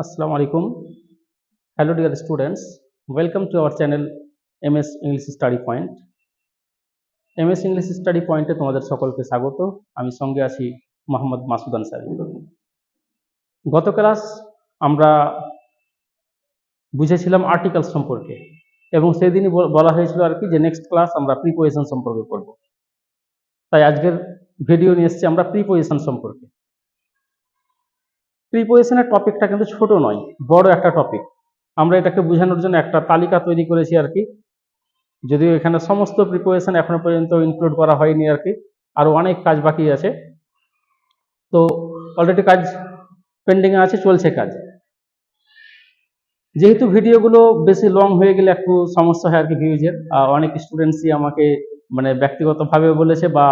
Assalamu alaikum. Hello dear students. Welcome to our channel MS English Study Point. MS English Study Point এ তোমাদের সকলকে স্বাগত। আমি সঙ্গে আছি মোহাম্মদ মাসুদ আনসারী। গত ক্লাস আমরা বুঝেছিলাম আর্টিকেলস সম্পর্কে এবং সেদিনই বলা হয়েছিল আর কি যে নেক্সট ক্লাস আমরা প্রিপোজিশন সম্পর্কে করব। তাই আজকের ভিডিও নিয়ে এসেছি আমরা প্রিপোজিশন সম্পর্কে। প্রিপোজিশনের টপিকটা কিন্তু ছোট নয়, বড় একটা টপিক। আমরা এটাকে বোঝানোর জন্য একটা তালিকা তৈরি করেছি আর কি, যদিও এখানে সমস্ত প্রিপোজিশন এখনো পর্যন্ত ইনক্লুড করা হয়নি আর কি, আরো অনেক কাজ বাকি আছে। তো অলরেডি কাজ পেন্ডিং আছে, চলছে কাজ। যেহেতু ভিডিওগুলো বেশি লং হয়ে গেলে একটু সমস্যা হয় আর কি ভিউজের, অনেক স্টুডেন্টসই আমাকে মানে ব্যক্তিগতভাবে বলেছে বা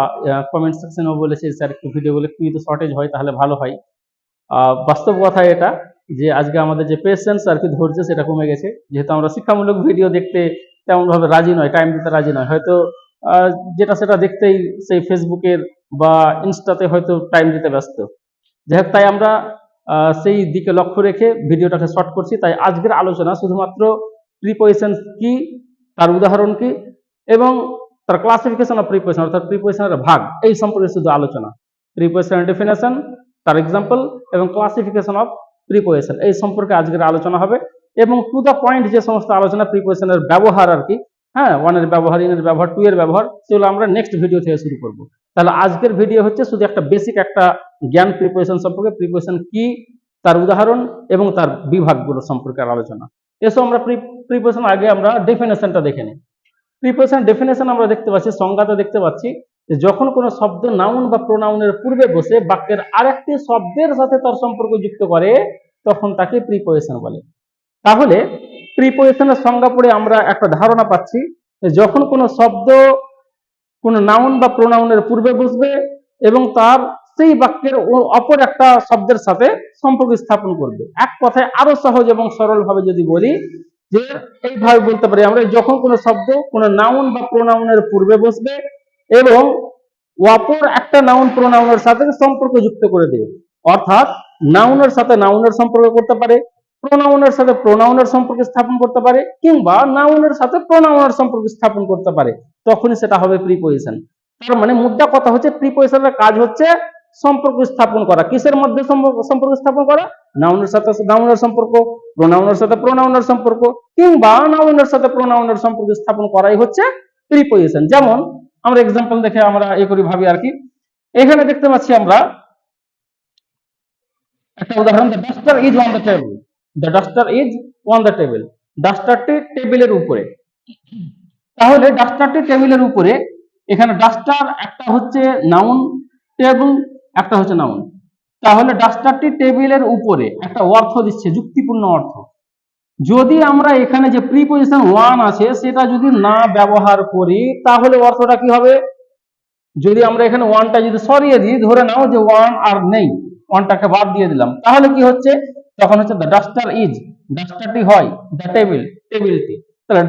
কমেন্ট সেকশনেও বলেছে স্যার একটু ভিডিওগুলো একটু যদি শর্টেজ হয় তাহলে ভালো হয়। বাস্তব কথা এটা যে আজকে আমাদের যে পেশেন্স আর কি ধৈর্য সেটা কমে গেছে, যেহেতু আমরা শিক্ষামূলক ভিডিও দেখতে তেমন ভাবে রাজি নয়, টাইম দিতে রাজি নয়। হয়তো যেটা সেটা দেখতেই সেই ফেসবুকের বা ইনস্টাতে হয়তো টাইম দিতে ব্যস্ত। যাই হোক, তাই আমরা সেই দিকে লক্ষ্য রেখে ভিডিওটাকে শর্ট করছি। তাই আজকের আলোচনা শুধুমাত্র প্রিপোজিশন কি, তার উদাহরণ কি এবং তার ক্লাসিফিকেশন অফ প্রিপোজিশন অর্থাৎ প্রিপোজিশনের ভাগ, এই সম্পর্কে শুধু আলোচনা। প্রিপোজিশনের ডেফিনেশন, তার এক্সাম্পল এবং ক্লাসিফিকেশন অফ প্রিপোজিশন, এই সম্পর্কে আজকের আলোচনা হবে। এবং টু দ্য পয়েন্ট যে সমস্ত আলোচনা প্রিপোজিশনের ব্যবহার আর কি, হ্যাঁ, ওয়ানের ব্যবহার, ইনের ব্যবহার, টু এর ব্যবহার, সেগুলো আমরা নেক্সট ভিডিও থেকে শুরু করব। তাহলে আজকের ভিডিও হচ্ছে শুধু একটা বেসিক একটা জ্ঞান প্রিপোজিশন সম্পর্কে, প্রিপোজিশন কি, তার উদাহরণ এবং তার বিভাগগুলো সম্পর্কে আলোচনা। এসো আমরা প্রিপোজিশন আগে আমরা ডেফিনেশনটা দেখে নিই। প্রিপোজিশন ডেফিনেশন আমরা দেখতে পাচ্ছি, সংজ্ঞাটা দেখতে পাচ্ছি যে যখন কোনো শব্দ নাউন বা প্রোনাউনের পূর্বে বসে বাক্যের আরেকটি শব্দের সাথে তার সম্পর্ক যুক্ত করে তখন তাকে প্রিপোজিশন বলে। তাহলে প্রিপোজিশনের সংজ্ঞা পড়ে আমরা একটা ধারণা পাচ্ছি যে যখন কোনো শব্দ কোনো নাউন বা প্রোনাউনের পূর্বে বসবে এবং তার সেই বাক্যের অপর একটা শব্দের সাথে সম্পর্ক স্থাপন করবে। এক কথায় আরো সহজ এবং সরল ভাবে যদি বলি যে এইভাবে বলতে পারি আমরা, যখন কোনো শব্দ কোনো নাউন বা প্রোনাউনের পূর্বে বসবে এবং অপর একটা নাউন প্রোনাউনের সাথে সম্পর্ক যুক্ত করে দেবে। অর্থাৎ নাউনের সাথে নাউনের সম্পর্ক করতে পারে, প্রোনাউনের সাথে প্রোনাউনের সম্পর্ক স্থাপন করতে পারে, কিংবা নাউনের সাথে প্রোনাউনের সম্পর্ক স্থাপন করতে পারে, তখনই সেটা হবে প্রিপোজিশন। তার মানে মুদ্রা কথা হচ্ছে প্রিপোজিশনের কাজ হচ্ছে সম্পর্ক স্থাপন করা। কিসের মধ্যে সম্পর্ক স্থাপন করা? নাউনের সাথে নাউনের সম্পর্ক, প্রোনাউনের সাথে প্রোনাউনের সম্পর্ক, কিংবা নাউনের সাথে প্রোনাউনের সম্পর্ক স্থাপন করাই হচ্ছে প্রিপোজিশন। যেমন আমরা এক্সাম্পল দেখে আমরা এই করি ভাবি আর কি। এখানে দেখতে পাচ্ছি আমরা একটা উদাহরণ, the duster is on the table. The duster is on the table, ডাস্টারটি টেবিলের উপরে। তাহলে ডাস্টারটি টেবিলের উপরে, এখানে ডাস্টার একটা হচ্ছে নাউন, টেবিল একটা হচ্ছে নাউন। তাহলে ডাস্টারটি টেবিলের উপরে একটা অর্থ দিচ্ছে, যুক্তিপূর্ণ অর্থ। যদি আমরা এখানে যে প্রিপোজিশন ওয়ান আছে সেটা যদি না ব্যবহার করি তাহলে অর্থটা কি হবে? যদি আমরা এখানে ওয়ানটা যদি সরিয়ে দিই, ধরে নাও যে ওয়ান আর নেই, ওয়ানটাকে বাদ দিয়ে দিলাম, তাহলে কি হচ্ছে? তখন হচ্ছে দ্য ডাস্টার ইজ, ডাস্টারটি হয়, দ্য টেবিল, টেবিলটি। তাহলে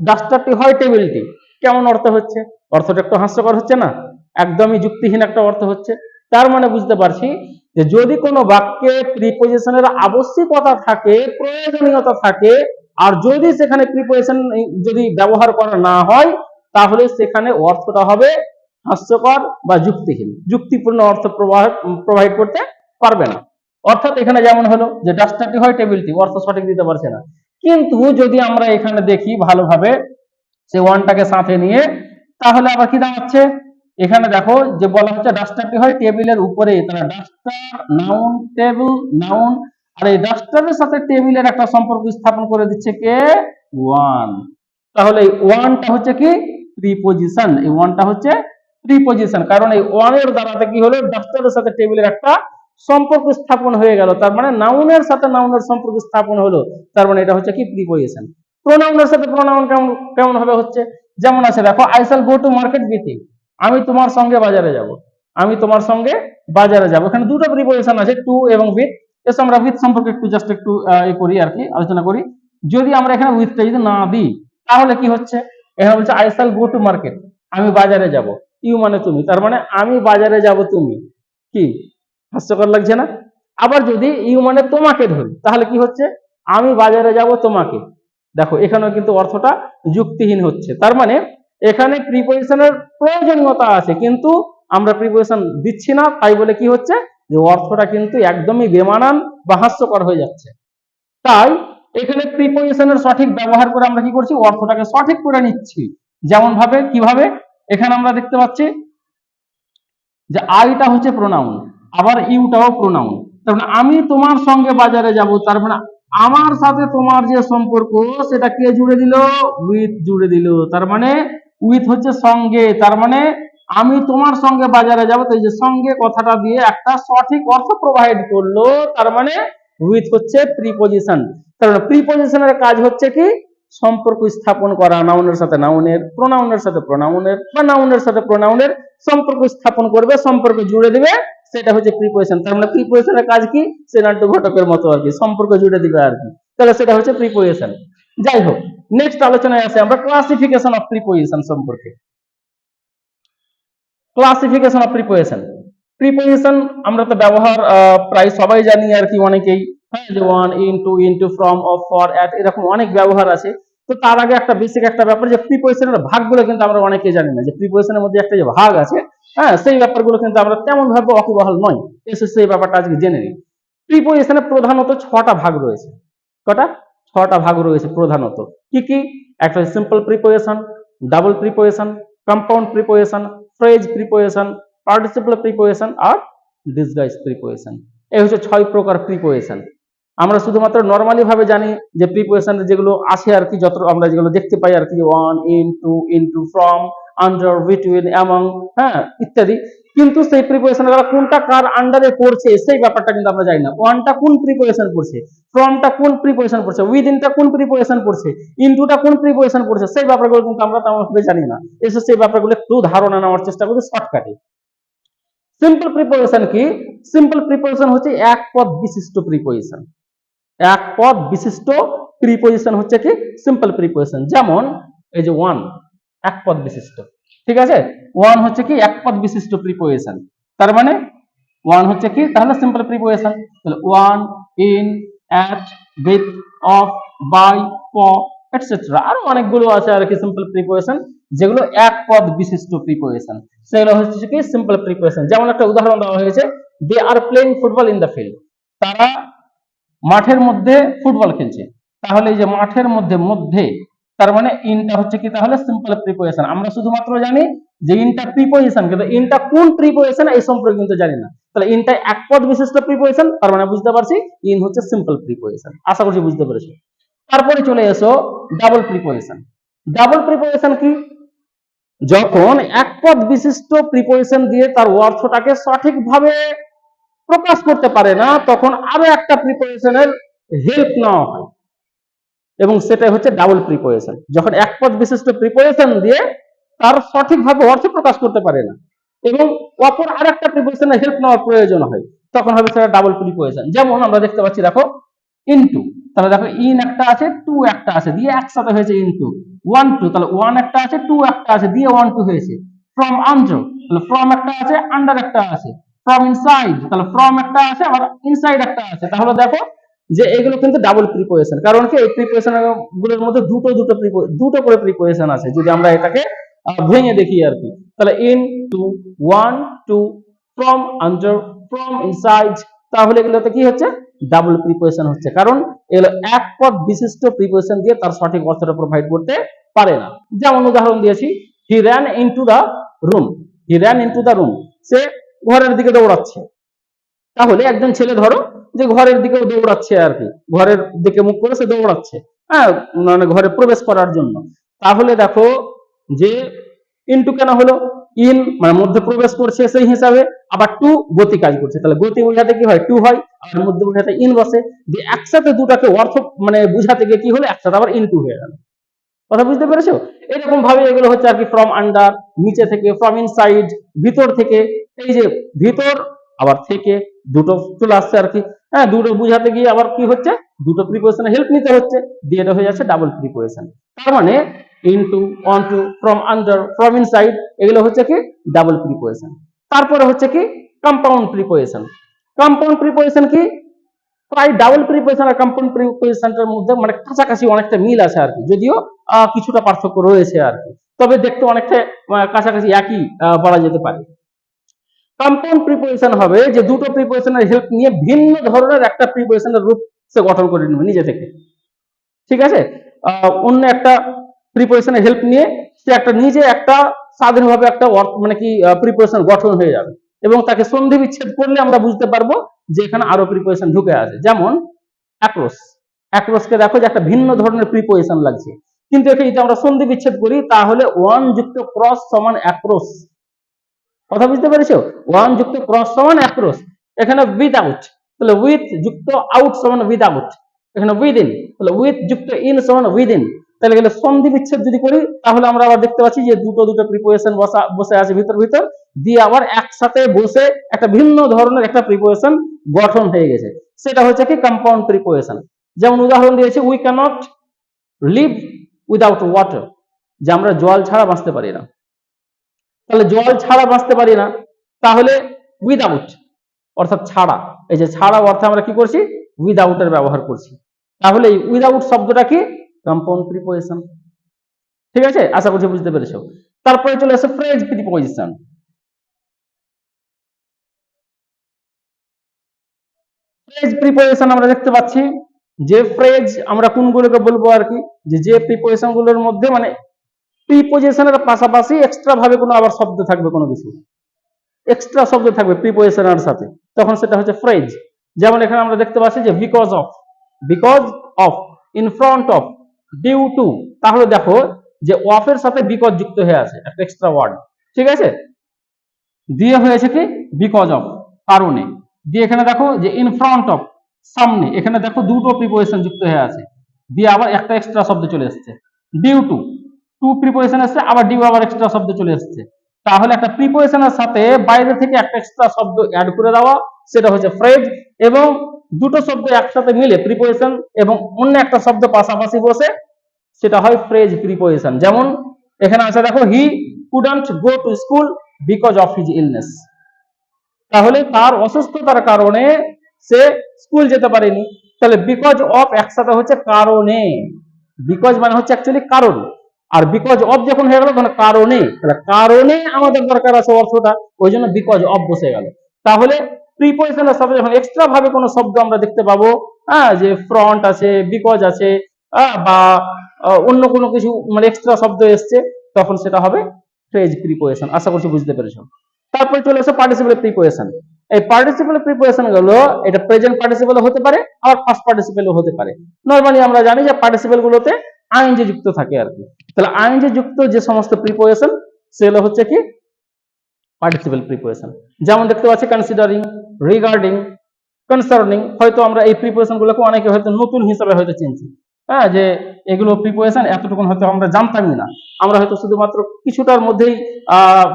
ডাস্টারটি হয় টেবিলটি, কেমন অর্থ হচ্ছে? অর্থটা একটু হাস্যকর হচ্ছে না? একদমই যুক্তিহীন একটা অর্থ হচ্ছে। তার মানে বুঝতে পারছি যে যদি কোনো বাক্যে প্রিপোজিশনের আবশ্যিকতা থাকে, প্রয়োজনীয়তা থাকে, আর যদি সেখানে প্রিপোজিশন যদি ব্যবহার করা না হয় তাহলে সেখানে অর্থটা হবে হাস্যকর বা যুক্তিহীন, যুক্তিপূর্ণ অর্থ প্রোভাইড করতে পারবে না। অর্থাৎ এখানে যেমন হলো যে ডাস্টারটি হয় টেবিলটি, অর্থ সঠিক দিতে পারছে না। কিন্তু যদি আমরা এখানে দেখি ভালোভাবে সে ওয়ানটাকে সাথে নিয়ে, তাহলে আবার কি দাঁড়াচ্ছে? এখানে দেখো যে বলা হচ্ছে ডাস্টারটি হয় টেবিলের উপরে, তাহলে ডাস্টার নাউন, টেবিল নাউন, আর এই ডাস্টারের সাথে টেবিলের একটা সম্পর্ক স্থাপন করে দিচ্ছে কে? ওয়ান। তাহলে এই ওয়ানটা হচ্ছে কি? প্রিপোজিশন। এই ওয়ানটা হচ্ছে প্রিপোজিশন, কারণ এই ওয়ানের দ্বারাতে কি হলো? ডাস্টারের সাথে টেবিলের একটা সম্পর্ক স্থাপন হয়ে গেল। তার মানে নাউনের সাথে নাউনের সম্পর্ক স্থাপন হলো, তার মানে এটা হচ্ছে কি? প্রিপোজিশন। প্রোনাউনের সাথে প্রোনাউন কেমন কেমন ভাবে হচ্ছে? যেমন আছে দেখো, I shall go to market with you, আমি তোমার সঙ্গে বাজারে যাব, আমি তোমার সঙ্গে বাজারে যাব। এখানে দুটো প্রিপোজিশন আছে, টু এবং উইথ। এসে আমরা উইথ সম্পর্কে একটু জাস্ট একটু করি আর কি, আলোচনা করি। যদি আমরা এখানে উইথটা যদি না দিই তাহলে কি হচ্ছে? এখানে বলছে I shall go to market, আমি বাজারে যাব, ইউ মানে তুমি, তার মানে আমি বাজারে যাব, তুমি। কি হাস্যকর লাগছে না? আবার যদি ইউ মানে তোমাকে ধরি তাহলে কি হচ্ছে, আমি বাজারে যাব তোমাকে। দেখো এখানেও কিন্তু অর্থটা যুক্তিহীন হচ্ছে। তার মানে এখানে প্রিপজিশনের প্রয়োজনীয়তা আছে, কিন্তু আমরা প্রিপজিশন দিচ্ছি না, তাই বলে কি হচ্ছে যে অর্থটা কিন্তু একদমই বেমানান বা হাস্যকর হয়ে যাচ্ছে। তাই এখানে প্রিপজিশনের সঠিক ব্যবহার করে আমরা কি করছি, অর্থটাকে সঠিক করে নিচ্ছি। যেমন ভাবে কিভাবে, এখানে আমরা দেখতে পাচ্ছি যে আইটা হচ্ছে প্রোনাউন, আবার ইউটাও প্রোনাউন। তার মানে আমি তোমার সঙ্গে বাজারে যাব, তার মানে আমার সাথে তোমার যে সম্পর্ক সেটা কে জুড়ে দিল, উইথ জুড়ে দিল। তার মানে উইথ হচ্ছে সঙ্গে, তার মানে আমি তোমার সঙ্গে বাজারে যাব, তো এই যে সঙ্গে কথাটা দিয়ে একটা সঠিক অর্থ প্রোভাইড করলো। তার মানে উইথ হচ্ছে প্রিপজিশন। তার মানে প্রিপজিশনের কাজ হচ্ছে কি, সম্পর্ক স্থাপন করা, নাউনের সাথে নাউনের, প্রোনাউনের সাথে প্রোনাউনের বা নাউনের সাথে প্রোনাউনের সম্পর্ক স্থাপন করবে, সম্পর্ক জুড়ে দিবে, সেটা হচ্ছে প্রিপজিশন। তার মানে প্রিপজিশনের কাজ কি, সেনান্টু ঘটকের মতো আর কি, সম্পর্ক জুড়ে দিবে আর কি, তাহলে সেটা হচ্ছে প্রিপজিশন। যাই হোক, নেক্সট আলোচনায় আসে আমরা ক্লাসিফিকেশন অফ প্রিপজিশন সম্পর্কে। ক্লাসিফিকেশন অফ প্রিপজিশন, প্রিপজিশন আমরা তো ব্যবহার প্রায় সবাই জানি আর কি, অনেকেই, হ্যাঁ, যে on, in, to, into, from, of, for, at, এরকম অনেক ব্যবহার আছে। তো তার আগে একটা বেসিক একটা ব্যাপার, যে প্রিপজিশনের ভাগগুলো কিন্তু আমরা অনেকেই জানি না, যে প্রিপজিশনের মধ্যে একটা যে ভাগ আছে, হ্যাঁ, সেই ব্যাপারগুলো কিন্তু আমরা তেমন ভাবে ওয়াকিবহাল নয়। এসে সেই ব্যাপারটা আজকে জেনে নিই। প্রিপজিশনে প্রধানত 6টা ভাগ রয়েছে। কটা? 6টা ভাগ রয়েছে প্রধানত। কি কি? একটা simple preposition, double preposition, compound preposition, phrase preposition, participle preposition আর ডিসগাইজ প্রিপজিশন। এই হচ্ছে 6 প্রকার প্রিপজিশন। আমরা শুধুমাত্র নরমালি ভাবে জানি যে প্রিপজিশন যেগুলো আছে আর কি, যত আমরা যেগুলো দেখতে পাই আর কি, on, in, to, into, from, under, between, among, হ্যাঁ, ইত্যাদি। কিন্তু সেই প্রিপজিশনগুলো কোনটা কার আন্ডারে পড়ছে সেই ব্যাপারটা কিন্তু আমরা জানি না। ওয়ানটা কোন প্রিপজিশন পড়ছে, ফ্রমটা কোন প্রিপজিশন পড়ছে, উইদিনটা কোন প্রিপজিশন পড়ছে, ইনটুটা কোন প্রিপজিশন পড়ছে, সেই ব্যাপারগুলো কিন্তু আমরা তেমন ভাবে জানি না। এসে সেই ব্যাপারগুলো একটু ধারণা নেওয়ার চেষ্টা করি শর্টকাটে। সিম্পল প্রিপজিশন কি? সিম্পল প্রিপজিশন হচ্ছে এক পদ বিশিষ্ট প্রিপজিশন। এক পদ বিশিষ্ট প্রিপজিশন হচ্ছে কি সিম্পল প্রিপজিশন। যেমন এই যে ওয়ান, এক পদ বিশিষ্ট, ঠিক আছে, ওয়ান হচ্ছে কি এক পদ বিশিষ্ট প্রিপজিশন। তার মানে ওয়ান হচ্ছে কি তাহলে সিম্পল প্রিপজিশন। তাহলে on, in, at, with, of, by, for, etcetera, আরো অনেকগুলো আছে আর কি সিম্পল প্রিপজিশন, যেগুলো এক পদ বিশিষ্ট প্রিপজিশন, সেগুলো হচ্ছে কি সিম্পল প্রিপজিশন। যেমন একটা উদাহরণ দেওয়া হয়েছে, they are playing football in the field, তারা মাঠের মধ্যে ফুটবল খেলছে। তাহলে এই যে মাঠের মধ্যে, মধ্যে, তার মানে ইনটা হচ্ছে কি তাহলে সিম্পল প্রিপজিশন। আমরা শুধুমাত্র জানি যে ইনটা প্রিপজিশন, কিন্তু ইনটা কোন প্রিপজিশন এই সম্পর্কে কিন্তু জানি না। তাহলে ইনটা এক পদ বিশিষ্ট প্রিপজিশন, তার মানে বুঝতে পারছি ইন হচ্ছে সিম্পল প্রিপজিশন। আশা করছি বুঝতে পেরেছো। তারপরে চলে এসো ডাবল প্রিপজিশন। ডাবল প্রিপজিশন কি? যখন এক পদ বিশিষ্ট প্রিপজিশন দিয়ে তার অর্থটাকে সঠিকভাবে প্রকাশ করতে পারে না, তখন আরো একটা প্রিপজিশনের হেল্প নেওয়া হয়, এবং সেটাই হচ্ছে ডাবল প্রিপজিশন। যখন এক পদ বিশিষ্ট প্রিপজিশন দিয়ে তার সঠিকভাবে অর্থ প্রকাশ করতে পারে না এবং অপর আরেকটা প্রিপজিশনের হেল্প নেওয়ার প্রয়োজন হয়, তখন হবে সেটা ডাবল প্রিপজিশন। যেমন আমরা দেখতে পাচ্ছি, দেখো ইনটু, তাহলে দেখো ইন একটা আছে, টু একটা আছে, দিয়ে একসাথে হয়েছে ইনটু। ওয়ান টু, তাহলে ওয়ান একটা আছে, টু একটা আছে, দিয়ে ওয়ান টু হয়েছে। ফ্রম আন্ডার, তাহলে ফ্রম একটা আছে, আন্ডার একটা আছে। ফ্রম ইনসাইড, তাহলে ফ্রম একটা আছে আবার ইনসাইড একটা আছে। তাহলে দেখো যে এগুলো কিন্তু ডাবল প্রিপজিশন। কারণ কি, এই প্রিপজিশন গুলোর মধ্যে দুটো করে প্রিপজিশন আছে, যদি আমরা এটাকে ভেঙে দেখি আর কি। তাহলে into, onto, from under, from inside, তাহলে এগুলোতে কি হচ্ছে ডাবল প্রিপজিশন হচ্ছে, কারণ এগুলো এক পদ বিশিষ্ট প্রিপজিশন দিয়ে তার সঠিক অর্থটা প্রোভাইড করতে পারে না। যেমন উদাহরণ দিয়েছি, হি ran into the room, he ran into the room, সে ঘরের দিকে দৌড়াচ্ছে। তাহলে একজন ছেলে ধরো যে ঘরের দিকে দৌড়াচ্ছে আর কি, ঘরের দিকে মুখ করে সে দৌড়াচ্ছে, হ্যাঁ, মানে ঘরে প্রবেশ করার জন্য। তাহলে দেখো যে ইনটু কেন হলো, ইন মানে মধ্যে প্রবেশ করছে সেই হিসাবে, আবার টু গতি কাজ করছে, তাহলে গতি বোঝাতে কি হয় টু হয়, আর মধ্যে বোঝাতে ইন বসে, যে একসাথে দুটাকে অর্থ মানে বুঝাতে গিয়ে কি হলো একসাথে আবার ইনটু হয়ে গেল। কথা বুঝতে পেরেছো? এরকম ভাবে এগুলো হচ্ছে আর কি, ফ্রম আন্ডার নিচে থেকে, ফ্রম ইনসাইড ভিতর থেকে, এই যে ভিতর আবার থেকে দুটো চলে আসছে আর কি, হ্যাঁ, দুটো বুঝাতে গিয়ে আবার কি হচ্ছে দুটো প্রিপজিশনের হেল্প নিতে হচ্ছে, দিয়ে এটা হয়ে যাচ্ছে ডাবল প্রিপজিশন। তার মানে into, onto, from under, from inside, এগুলো হচ্ছে কি ডাবল প্রিপজিশন। তারপরে হচ্ছে কি কম্পাউন্ড প্রিপজিশন। কম্পাউন্ড প্রিপোজিশন কি, প্রায় ডাবল প্রিপোজিশন আর কম্পাউন্ড প্রিপোজিশনের মধ্যে মানে কাছাকাছি অনেকটা মিল আছে আর কি, যদিও কিছুটা পার্থক্য রয়েছে আর কি, তবে দেখতে অনেকটা কাছাকাছি একই বলা যেতে পারে। কম্পাউন্ড প্রিপোজিশন হবে যে দুটো প্রিপোজিশনের হেল্প নিয়ে ভিন্ন ধরনের একটা প্রিপোজিশনের রূপ সে গঠন করে নেবে নিজে থেকে, ঠিক আছে। অন্য একটা প্রিপোজিশনের হেল্প নিয়ে সে একটা নিজে একটা স্বাধীনভাবে একটা মানে কি প্রিপোজিশন গঠন হয়ে যাবে, এবং তাকে সন্ধি বিচ্ছেদ করলে আমরা বুঝতে পারবো যে এখানে আরো প্রিপোজিশন ঢুকে আছে। যেমন অ্যাক্রস, অ্যাক্রসকে দেখো যে একটা ভিন্ন ধরনের প্রিপোজিশন লাগছে, কিন্তু একে যদি আমরা সন্ধি বিচ্ছেদ করি তাহলে ওয়ান যুক্ত ক্রস সমান অ্যাক্রস। কথা বুঝতে পেরেছো? ওয়ান যুক্ত ক্রস সমান অ্যাক্রস। এখানে উইদাউট, তাহলে উইথ যুক্ত আউট সমান উইদাউট। এখানে উইদিন, তাহলে উইথ যুক্ত ইন সমান উইদিন। তাহলে গেলে সন্ধি বিচ্ছেদ যদি করি তাহলে আমরা আবার দেখতে পাচ্ছি যে দুটো দুটো প্রিপোজিশন বসে আছে ভিতর ভিতর দিয়ে আবার একসাথে বসে একটা ভিন্ন ধরনের একটা প্রিপোজিশন গঠন হয়ে গেছে, সেটা হচ্ছে কি কম্পাউন্ড প্রিপোজিশন। যেমন উদাহরণ দিয়েছি, we cannot live without water, যে আমরা জল ছাড়া বাঁচতে পারি না। তাহলে জল ছাড়া বাঁচতে পারি না, তাহলে উইদাউট অর্থাৎ ছাড়া, এই যে ছাড়া অর্থে আমরা কি করছি, উইদাউট এর ব্যবহার করছি। তাহলে এই উইদাউট শব্দটা কি, কম্পাউন্ড প্রিপোজিশন। ঠিক আছে, আশা করছি বুঝতে পেরেছো। তারপরে চলে আসে ফ্রেজ প্রিপোজিশন। ফ্রেজ প্রিপোজিশন আমরা দেখতে পাচ্ছি যে ফ্রেজ আমরা কোনগুলোকে বলবো আর কি, যে প্রিপোজিশন গুলোর মধ্যে মানে প্রিপোজিশনের পাশাপাশি এক্সট্রা ভাবে কোনো আবার শব্দ থাকবে, কোনো কিছু এক্সট্রা শব্দ থাকবে প্রিপোজিশনের সাথে, তখন সেটা হচ্ছে ফ্রেজ। যেমন এখানে আমরা দেখতে পাচ্ছি যে because of, because of, in front of, due to. তাহলে দেখো যে অফ এর সাথে বিকজ যুক্ত হয়ে আছে, একটা এক্সট্রা ওয়ার্ড, ঠিক আছে, দিয়ে হয়েছে কি বিকজ অফ, কারণে। দিয়ে এখানে দেখো যে ইন ফ্রন্ট অফ, সামনে, এখানে দেখো দুটো প্রিপোজিশন যুক্ত হয়ে আছে, দিয়ে আবার একটা এক্সট্রা শব্দ চলে এসেছে। ডিউ টু, টু প্রিপোজিশন আসছে, আবার ডিউ আবার এক্সট্রা শব্দ চলে এসেছে। তাহলে একটা প্রিপোজিশনের সাথে বাইরে থেকে একটা এক্সট্রা শব্দ অ্যাড করে দেওয়া, সেটা হচ্ছে ফ্রেজ। এবং দুটো শব্দ একসাথে মিলে প্রিপোজিশন এবং অন্য একটা শব্দ পাশাপাশি বসে, সেটা হয় ফ্রেজ প্রিপোজিশন। যেমন এখানে আছে দেখো, হি couldn't go to school because of his illness. তাহলে তার অসুস্থতার কারণে সে স্কুল যেতে পারেনি। তাহলে বিকজ অফ একসাথে হচ্ছে কারণে, বিকজ মানে হচ্ছে অ্যাকচুয়ালি কারণ, আর বিকজ অফ যখন হয়ে গেল তখন কারণে, তাহলে কারণে আমাদের দরকার আছে অর্থটা, ওই জন্য বিকজ অফ বসে গেল। তাহলে প্রিপোজিশনের সাথে যখন এক্সট্রা ভাবে কোনো শব্দ আমরা দেখতে পাবো, যে ফ্রন্ট আছে, বিকজ আছে, বা অন্য কোনো কিছু মানে এক্সট্রা শব্দ এসছে, তখন সেটা হবে ফ্রেজ প্রিপোজিশন। আশা করছি বুঝতে পেরেছো। তারপরে চলে আসে পার্টিসিপেল প্রিপোজিশন। এই পার্টিসিপেল প্রিপোজিশন গুলো এটা প্রেজেন্ট পার্টিসিপেল হতে পারে, আবার পাস্ট পার্টিসিপেলও হতে পারে। নরমালি আমরা জানি যে পার্টিসিপেল গুলোতে আইএনজি যুক্ত থাকে আর কি। তাহলে আইএনজি যুক্ত যে সমস্ত প্রিপোজিশন সেগুলো হচ্ছে কি পার্টিসিপেল প্রিপোজিশন। যেমন দেখতে পাচ্ছি কনসিডারিং, রিগার্ডিং, কনসার্নিং। হয়তো আমরা এই প্রিপোজিশন গুলোকে অনেকে হয়তো নতুন হিসাবে হয়তো চিনছি, যে এগুলো প্রিপোজিশন, এতটুকু হয়তো আমরা জানতামই না। আমরা হয়তো শুধুমাত্র কিছুটার মধ্যেই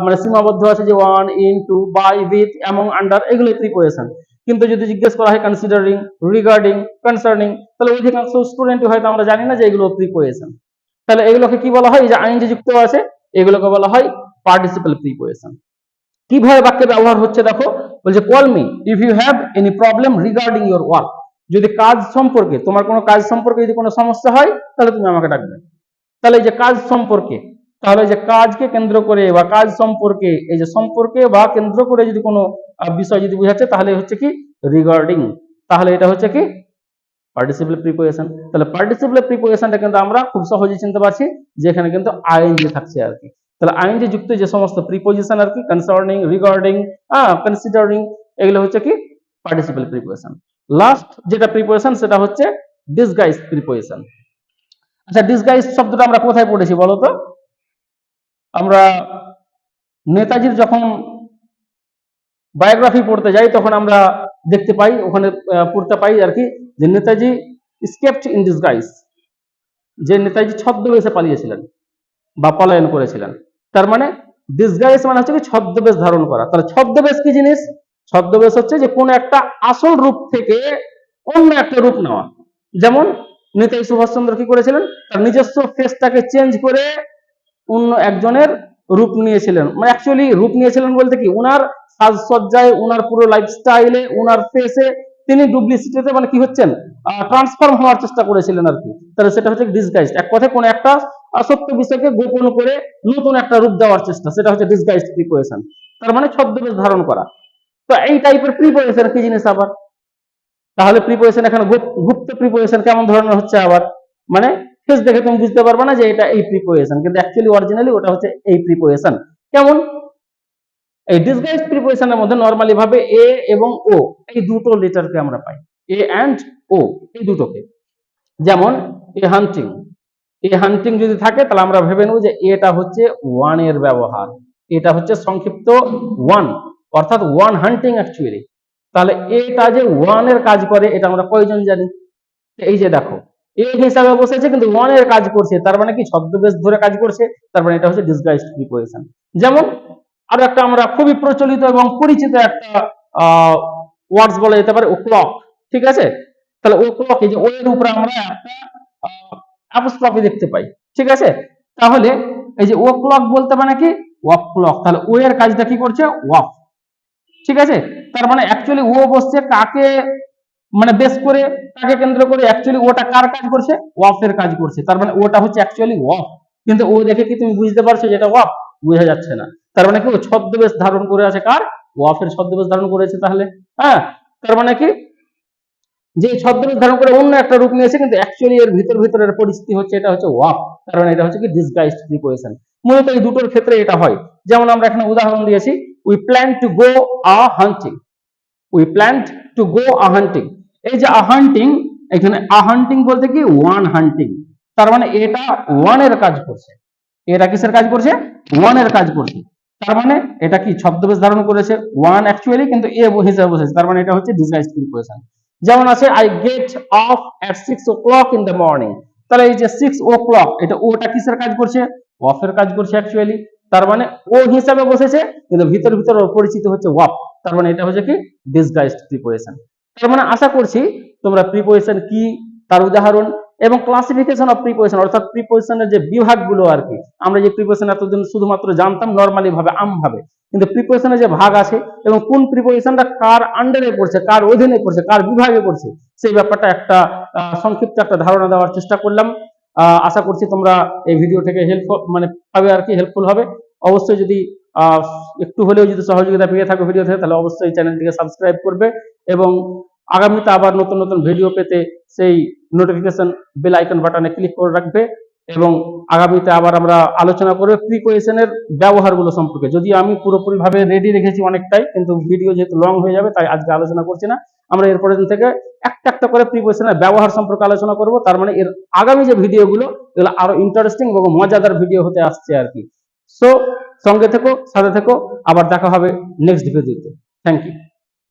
মানে সীমাবদ্ধ আছে, যে on, in, to, by, with, among, under, এগুলো প্রিপোজিশন। কিন্তু যদি জিজ্ঞেস করা হয় কনসিডারিং, রিগার্ডিং, কনসার্নিং, তাহলে অধিকাংশ স্টুডেন্ট হয়তো আমরা জানি না যে এগুলো প্রিপোজিশন। তাহলে এগুলোকে কি বলা হয়, এই যে আইএনজি যুক্ত আছে এগুলোকে বলা হয় পার্টিসিপল প্রিপোজিশন। কিভাবে বাক্যে ব্যবহার হচ্ছে দেখো, বলছে call me if you have any problem regarding your work. যদি কাজ সম্পর্কে, তোমার কোনো কাজ সম্পর্কে যদি কোনো সমস্যা হয় তাহলে তুমি আমাকে ডাকবে। তাহলে এই যে কাজ সম্পর্কে, তাহলে যে কাজকে কেন্দ্র করে বা কাজ সম্পর্কে, এই যে সম্পর্কে বা কেন্দ্র করে যদি কোনো বিষয় যদি বোঝাচ্ছে তাহলে হচ্ছে কি রিগার্ডিং, তাহলে এটা হচ্ছে কি পার্টিসিপল প্রিপোজিশন। তাহলে পার্টিসিপল প্রিপোজিশনটা কিন্তু আমরা খুব সহজেই চিনতে পারছি যে এখানে কিন্তু আইএনজি থাকছে আর কি। তাহলে আইএনজি যুক্ত যে সমস্ত প্রিপোজিশন আর কি, কনসার্নিং, রিগার্ডিং, কনসিডারিং, এগুলো হচ্ছে কি পার্টিসিপল প্রিপোজিশন। লাস্ট যেটা প্রিপোজিশন সেটা হচ্ছে ডিসগাইজ প্রিপোজিশন। আচ্ছা, ডিসগাইজ শব্দটা আমরা কোথায় পড়েছি বলো তো? আমরা নেতাজির যখন বায়োগ্রাফি পড়তে যাই তখন আমরা দেখতে পাই, ওখানে পড়তে পাই আর কি, যে নেতাজি স্কেপড ইন ডিসগাইজ, যে নেতাজি ছদ্মবেশে পালিয়েছিলেন বা পলায়ন করেছিলেন। তার মানে ডিসগাইজ মানে হচ্ছে কি ছদ্মবেশ ধারণ করা। তাহলে ছদ্মবেশ কি জিনিস? ছদ্মবেশ হচ্ছে যে কোন একটা আসল রূপ থেকে অন্য একটা রূপ নেওয়া। যেমন নেতাজি সুভাষচন্দ্র কি করেছিলেন, তার নিজস্ব ফেসটাকে চেঞ্জ করে অন্য একজনের রূপ নিয়েছিলেন। মানে অ্যাকচুয়ালি রূপ নিয়েছিলেন বলতে কি, ওনার সাজসজ্জায়, ওনার পুরো লাইফস্টাইলে, ওনার ফেসে তিনি ডুপ্লিসিটিতে মানে কি হচ্ছেন, ট্রান্সফর্ম হওয়ার চেষ্টা করেছিলেন আর কি। তাহলে সেটা হচ্ছে ডিসগাইজড, এক কথায় কোন একটা সত্য বিষয়কে গোপন করে নতুন একটা রূপ দেওয়ার চেষ্টা, সেটা হচ্ছে ডিসগাইজড প্রিপোজিশন। তার মানে ছদ্মবেশ ধারণ করা। তো এই টাইপের প্রিপোজিশন কি জিনিস আবার? তাহলে প্রিপোজিশন এখানে গুপ্ত প্রিপোজিশন কেমন ধরনের হচ্ছে আবার? মানে ফেস দেখে তুমি বুঝতে পারবে না যে এটা এই প্রিপোজিশন, কিন্তু অ্যাকচুয়ালি অরিজিনালি ওটা হচ্ছে এই প্রিপোজিশন। কেমন? এই ডিসগাইজ প্রিপোজিশনের মধ্যে নরমালি ভাবে এ এবং ও এই দুটো লেটারকে আমরা পাই, এ এন্ড ও এই দুটোকে। যেমন এ হান্টিং, এ হান্টিং যদি থাকে তাহলে আমরা ভেবে নেব যে এটা হচ্ছে ওয়ান এর ব্যবহার, এটা হচ্ছে সংক্ষিপ্ত ওয়ান, অর্থাৎ ওয়ান হান্টিং অ্যাকচুয়ালি। তাহলে এটা যে ওয়ান এর কাজ করে এটা আমরা কয়জন জানি? এই যে দেখো এ হিসাবে বসেছে কিন্তু ওয়ান এর কাজ করছে, তার মানে কি ছদ্মবেশ ধরে কাজ করছে, তার মানে এটা হচ্ছে ডিসগাইজড প্রিপোজিশন। যেমন আরো একটা আমরা খুবই প্রচলিত এবং পরিচিত একটা ওয়ার্ডস বলা যেতে পারে ও ক্লক, ঠিক আছে? তাহলে ও ক্লক, এই যে ও এর উপরে আমরা একটা অ্যাপোস্ট্রফি দেখতে পাই, ঠিক আছে? তাহলে এই যে ও ক্লক বলতে মানে কি ওয়াক ক্লক, তাহলে ও এর কাজটা কি করছে? ওয়াক, ঠিক আছে? তার মানে অ্যাকচুয়ালি ও বসছে কাকে মানে বেস করে, কাকে কেন্দ্র করে? অ্যাকচুয়ালি ওটা কার কাজ করছে? ওয়াফ এর কাজ করছে, তার মানে ওটা হচ্ছে অ্যাকচুয়ালি ওয়াফ। কিন্তু ও দেখে কি তুমি বুঝতে পারছো যেটা ওয়াফ? বোঝা যাচ্ছে না। তার মানে কি ও ছদ্মবেশ ধারণ করে আছে কার? ওয়াফ এর ছদ্মবেশ ধারণ করেছে। তাহলে হ্যাঁ, তার মানে কি যে ছদ্মবেশ ধারণ করে অন্য একটা রূপ নিয়েছে, কিন্তু অ্যাকচুয়ালি এর ভিতরের পরিস্থিতি হচ্ছে এটা হচ্ছে ওয়াফ, কারণ এটা হচ্ছে কি ডিসগাইজড প্রিপোজিশন। মূলত এই দুটোর ক্ষেত্রে এটা হয়। যেমন আমরা এখানে উদাহরণ দিয়েছি, we plan to go a hunting, we plan to go a hunting. এই যে আ হান্টিং, এখানে আ হান্টিং বলতে কি ওয়ান হান্টিং, তার মানে এটা ওয়ান এর কাজ করছে। এটা কিসের কাজ করছে? ওয়ান এর কাজ করছে। তার মানে এটা কি ছদ্মবেশ ধারণ করেছে ওয়ান অ্যাকচুয়ালি, কিন্তু এ হিসাবে বসেছে, তার মানে এটা হচ্ছে ডিসগাইজড প্রিপোজিশন। যেমন আছে I get of at 6 o'clock in the morning, তাহলে এই যে 6 o'clock, এটা ওটা কিসের কাজ করছে? অফ এর কাজ করছে অ্যাকচুয়ালি। তার মানে ও হিসাবে বসেছে কিন্তু ভিতর পরিচিত হচ্ছে ওয়াফ, তার মানে এটা হচ্ছে কি ডিসগাইজড প্রিপোজিশন। তার মানে আশা করছি তোমরা প্রিপোজিশন কি, তার উদাহরণ এবং ক্লাসিফিকেশন অফ প্রিপোজিশন, অর্থাৎ প্রিপোজিশনের যে বিভাগগুলো আর কি, আমরা যে প্রিপোজিশন এতদিন শুধুমাত্র জানতাম নরমালি ভাবে আমভাবে, কিন্তু প্রিপোজিশনের যে ভাগ আছে এবং কোন প্রিপোজিশনটা কার আন্ডারে পড়ছে, কার অধীনে পড়ছে, কার বিভাগে পড়ছে, সেই ব্যাপারটা একটা সংক্ষিপ্ত একটা ধারণা দেওয়ার চেষ্টা করলাম। আশা করছি তোমরা এই ভিডিও থেকে হেল্পফুল মানে পাবে আর কি, হেল্পফুল হবে। অবশ্যই যদি একটু হলেও যদি সহযোগিতা পেয়ে থাকো ভিডিও থেকে, তাহলে অবশ্যই চ্যানেলটিকে সাবস্ক্রাইব করবে এবং আগামীতে আবার নতুন নতুন ভিডিও পেতে সেই নোটিফিকেশন বেল আইকন বাটনে ক্লিক করে রাখবে। এবং আগামীতে আবার আমরা আলোচনা করব প্রিপোজিশনের ব্যবহারগুলো সম্পর্কে। যদি আমি পুরোপুরি ভাবে রেডি রেখেছি অনেকটাই, কিন্তু ভিডিও যেহেতু লং হয়ে যাবে তাই আজকে আলোচনা করছি না। আমরা এরপরে দিন থেকে একটা একটা করে প্রিপোজিশনের ব্যবহার সম্পর্কে আলোচনা করব। তার মানে এর আগামী যে ভিডিওগুলো এগুলো আরো ইন্টারেস্টিং এবং মজাদার ভিডিও হতে আসছে আর কি। সো সঙ্গে থেকো, সাথে থেকো, আবার দেখা হবে নেক্সট ভিডিওতে। Thank you.